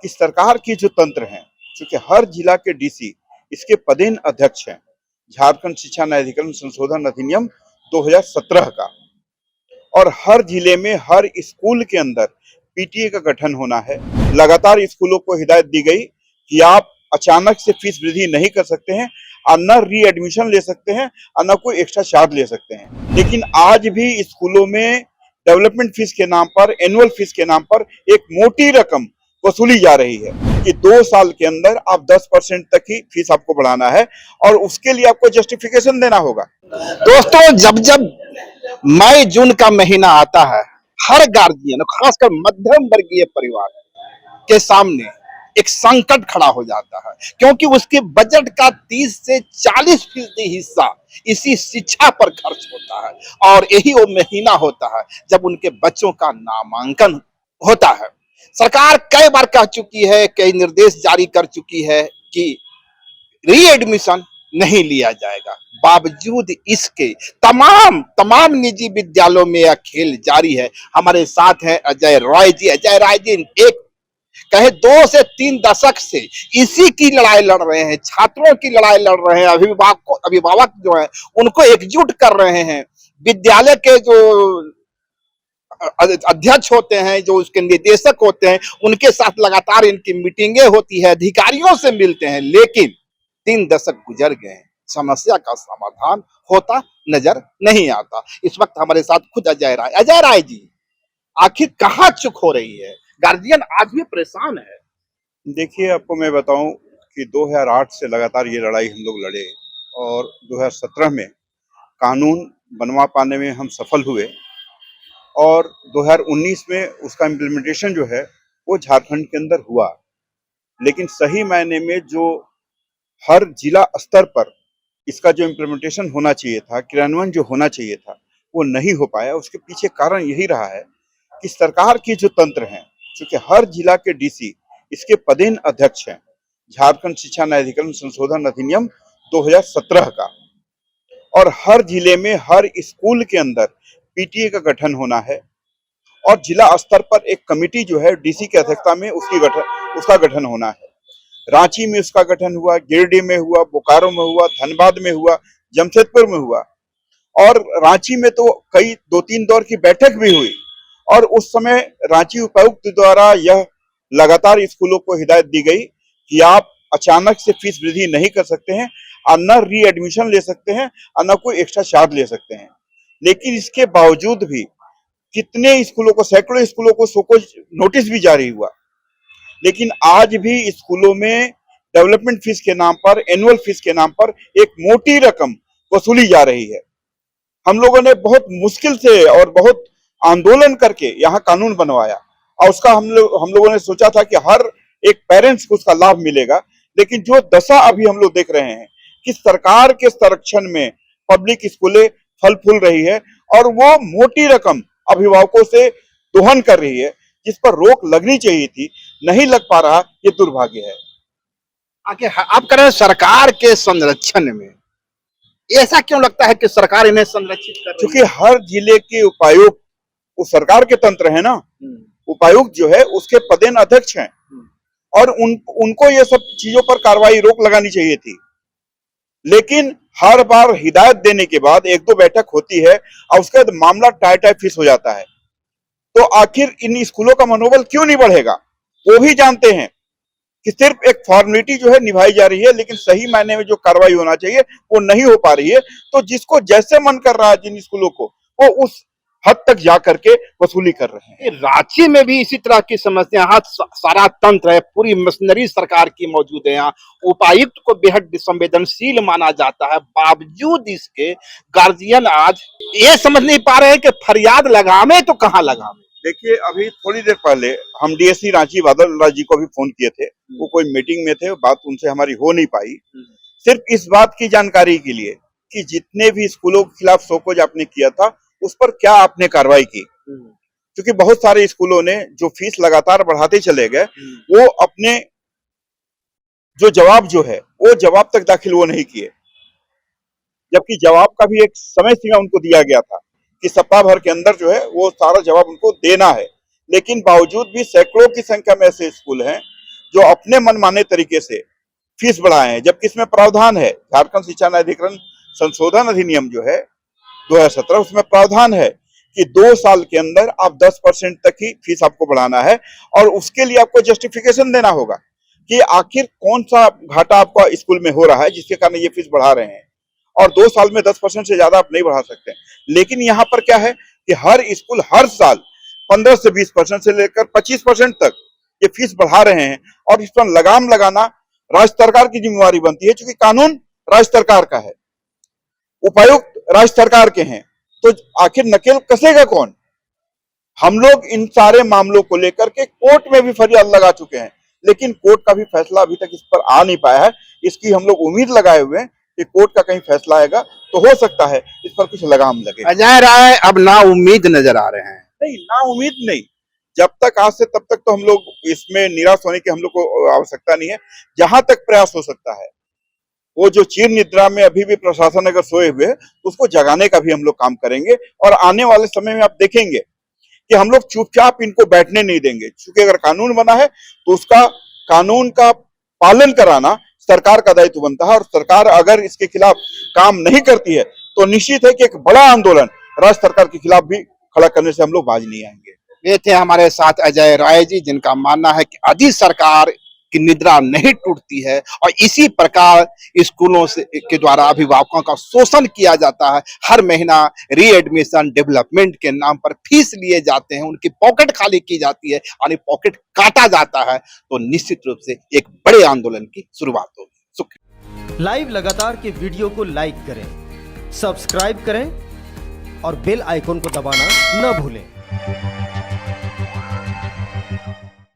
कि सरकार की जो तंत्र है, चूंकि हर जिला के डीसी इसके पदेन अध्यक्ष हैं, झारखंड शिक्षा न्यायाधिकरण संशोधन अधिनियम 2017 का, और हर जिले में हर स्कूल के अंदर पीटीए का गठन होना है। लगातार स्कूलों को हिदायत दी गई कि आप अचानक से फीस वृद्धि नहीं कर सकते हैं और न री एडमिशन ले सकते हैं और न कोई एक्स्ट्रा चार्ज ले सकते हैं। लेकिन आज भी स्कूलों में डेवलपमेंट फीस के नाम पर, एनुअल फीस के नाम पर एक मोटी रकम वसूली जा रही है कि 2 साल के अंदर आप 10% तक ही फीस आपको बढ़ाना है और उसके लिए आपको जस्टिफिकेशन देना होगा। दोस्तों, जब जब मई जून का महीना आता है, हर गार्जियन, खासकर मध्यम वर्गीय परिवार के सामने एक संकट खड़ा हो जाता है, क्योंकि उसके बजट का 30 से 40% हिस्सा इसी शिक्षा पर खर्च होता है। और यही वो महीना होता है जब उनके बच्चों का नामांकन होता है। सरकार कई बार कह चुकी है, कई निर्देश जारी कर चुकी है कि री एडमिशन नहीं लिया जाएगा। बावजूद इसके तमाम निजी विद्यालयों में यह खेल जारी है। हमारे साथ हैं अजय राय जी। अजय राय जी एक कहे 2 से 3 दशक से इसी की लड़ाई लड़ रहे हैं, छात्रों की लड़ाई लड़ रहे हैं। अभिभावक जो है उनको एकजुट कर रहे हैं। विद्यालय के जो अध्यक्ष होते हैं, जो उसके निदेशक होते हैं, उनके साथ लगातार इनकी मीटिंगें होती है, अधिकारियों से मिलते हैं। लेकिन 3 दशक गुजर गए, समस्या का समाधान होता नजर नहीं आता। इस वक्त हमारे साथ खुद अजय राय। अजय राय जी, आखिर कहाँ चूक हो रही है? गार्जियन आज भी परेशान है। देखिए, आपको मैं बताऊं कि 2008 से लगातार ये लड़ाई हम लोग लड़े और 2017 में कानून बनवा पाने में हम सफल हुए और 2019 में उसका इम्प्लीमेंटेशन जो है वो झारखंड के अंदर हुआ। लेकिन सही मायने में जो हर जिला स्तर पर इसका जो इम्प्लीमेंटेशन होना चाहिए था, क्रियान्वयन जो होना चाहिए था, वो नहीं हो पाया। उसके पीछे कारण यही रहा है कि सरकार की जो तंत्र है, चूंकि हर जिला के डीसी इसके पदेन अध्यक्ष हैं, झारखंड शिक्षा न्यायाधिकरण संशोधन अधिनियम 2017 का, और हर जिले में हर स्कूल के अंदर पीटीए का गठन होना है और जिला स्तर पर एक कमेटी जो है डीसी की अध्यक्षता में उसका गठन होना है। रांची में उसका गठन हुआ, गिरिडीह में हुआ, बोकारो में हुआ, धनबाद में हुआ, जमशेदपुर में हुआ और रांची में तो कई 2-3 दौर की बैठक भी हुई। और उस समय रांची उपायुक्त द्वारा यह लगातार स्कूलों को हिदायत दी गई कि आप अचानक से फीस वृद्धि नहीं कर सकते हैं और न री एडमिशन ले सकते हैं और न कोई एक्स्ट्रा चार्ज ले सकते हैं। लेकिन इसके बावजूद भी कितने स्कूलों को, सैकड़ों स्कूलों को सोकोज नोटिस भी जारी हुआ, लेकिन आज भी स्कूलों में डेवलपमेंट फीस के नाम पर, एनुअल फीस के नाम पर एक मोटी रकम वसूली जा रही है। हम लोगों ने बहुत मुश्किल से और बहुत आंदोलन करके यहाँ कानून बनवाया और उसका हम लोगों ने सोचा था कि हर एक पेरेंट्स को उसका लाभ मिलेगा। लेकिन जो दशा अभी हम लोग देख रहे हैं कि सरकार के संरक्षण में पब्लिक स्कूलें फल फूल रही है और वो मोटी रकम अभिभावकों से दोहन कर रही है, जिस पर रोक लगनी चाहिए थी, नहीं लग पा रहा। ये दुर्भाग्य है। आगे आप कह रहे हैं सरकार के संरक्षण में, ऐसा क्यों लगता है कि सरकार इन्हें संरक्षित कर रही है? क्योंकि हर जिले के उपायुक्त, वो सरकार के तंत्र है ना, उपायुक्त जो है उसके पदेन अध्यक्ष हैं और उनको ये सब चीजों पर कार्रवाई, रोक लगानी चाहिए थी। लेकिन हर बार हिदायत देने के बाद 1-2 बैठक होती है और उसके बाद मामला टाई फिस हो जाता है। तो आखिर इन स्कूलों का मनोबल क्यों नहीं बढ़ेगा? वो भी जानते हैं कि सिर्फ एक फॉर्मेलिटी जो है निभाई जा रही है, लेकिन सही मायने में जो कार्रवाई होना चाहिए वो नहीं हो पा रही है। तो जिसको जैसे मन कर रहा है जिन स्कूलों को, वो उस हद तक जा करके वसूली कर रहे हैं। रांची में भी इसी तरह की समस्या, यहाँ सारा तंत्र है, पूरी मशीनरी सरकार की मौजूद है। यहाँ उपायुक्त को बेहद संवेदनशील माना जाता है, बावजूद इसके गार्जियन आज ये समझ नहीं पा रहे हैं कि फरियाद लगावे तो कहाँ लगावे। देखिए, अभी थोड़ी देर पहले हम डीएससी रांची बादल राज जी को भी फोन किए थे, वो कोई मीटिंग में थे, बात उनसे हमारी हो नहीं पाई। सिर्फ इस बात की जानकारी के लिए कि जितने भी स्कूलों के खिलाफ शोकॉज आपने किया था उस पर क्या आपने कार्रवाई की, क्योंकि बहुत सारे स्कूलों ने जो फीस लगातार बढ़ाते चले गए, वो अपने जो जवाब जो है वो जवाब तक दाखिल वो नहीं किए, जबकि जवाब का भी एक समय सीमा उनको दिया गया था कि सप्ताह भर के अंदर जो है वो सारा जवाब उनको देना है। लेकिन बावजूद भी सैकड़ों की संख्या में ऐसे स्कूल हैं जो अपने मनमाने तरीके से फीस बढ़ाए हैं, जबकि इसमें प्रावधान है, झारखंड शिक्षा न्यायाधिकरण संशोधन अधिनियम जो है 2017, उसमें प्रावधान है कि 2 साल के अंदर आप 10% तक ही फीस आपको बढ़ाना है, और उसके लिए आपको जस्टिफिकेशन देना होगा कि आखिर कौन सा घाटा आपका स्कूल में हो रहा है जिसके कारण ये फीस बढ़ा रहे हैं, और 2 साल में 10% से ज्यादा आप नहीं बढ़ा सकते। लेकिन यहाँ पर क्या है कि हर स्कूल हर साल 15 से 20% से लेकर 25% तक ये फीस बढ़ा रहे हैं, और इस पर लगाम लगाना राज्य सरकार की जिम्मेवारी बनती है, क्योंकि कानून राज्य सरकार का है, उपायुक्त राज्य सरकार के हैं, तो आखिर नकेल कसेगा कौन? हम लोग इन सारे मामलों को लेकर के कोर्ट में भी फरियाद लगा चुके हैं, लेकिन कोर्ट का भी फैसला अभी तक इस पर आ नहीं पाया है। इसकी हम लोग उम्मीद लगाए हुए हैं कि कोर्ट का कहीं फैसला आएगा तो हो सकता है इस पर कुछ लगाम लगे। अजय राय अब ना उम्मीद नजर आ रहे हैं। नहीं, ना उम्मीद नहीं, जब तक आज से तब तक तो हम लोग इसमें निराश होने की हम लोग को आवश्यकता नहीं है। जहां तक प्रयास हो सकता है, वो जो चीर निद्रा में अभी भी प्रशासन अगर सोए हुए है, उसको जगाने का भी हम लोग काम करेंगे, और आने वाले समय में आप देखेंगे कि हम लोग चुपचाप इनको बैठने नहीं देंगे। क्योंकि अगर कानून बना है तो उसका कानून का पालन कराना सरकार का दायित्व बनता है, और सरकार अगर इसके खिलाफ काम नहीं करती है तो निश्चित है कि एक बड़ा आंदोलन राज्य सरकार के खिलाफ भी खड़ा करने से हम लोग बाज नहीं आएंगे। ये थे हमारे साथ अजय राय जी, जिनका मानना है कि यदि सरकार की निद्रा नहीं टूटती है और इसी प्रकार स्कूलों से के द्वारा अभिभावकों का शोषण किया जाता है, हर महीना रीएडमिशन डेवलपमेंट के नाम पर फीस लिए जाते हैं, उनकी पॉकेट खाली की जाती है, यानी पॉकेट काटा जाता है, तो निश्चित रूप से एक बड़े आंदोलन की शुरुआत होगी। लाइव लगातार के वीडियो को लाइक करें, सब्सक्राइब करें और बेल आइकन को दबाना न भूलें।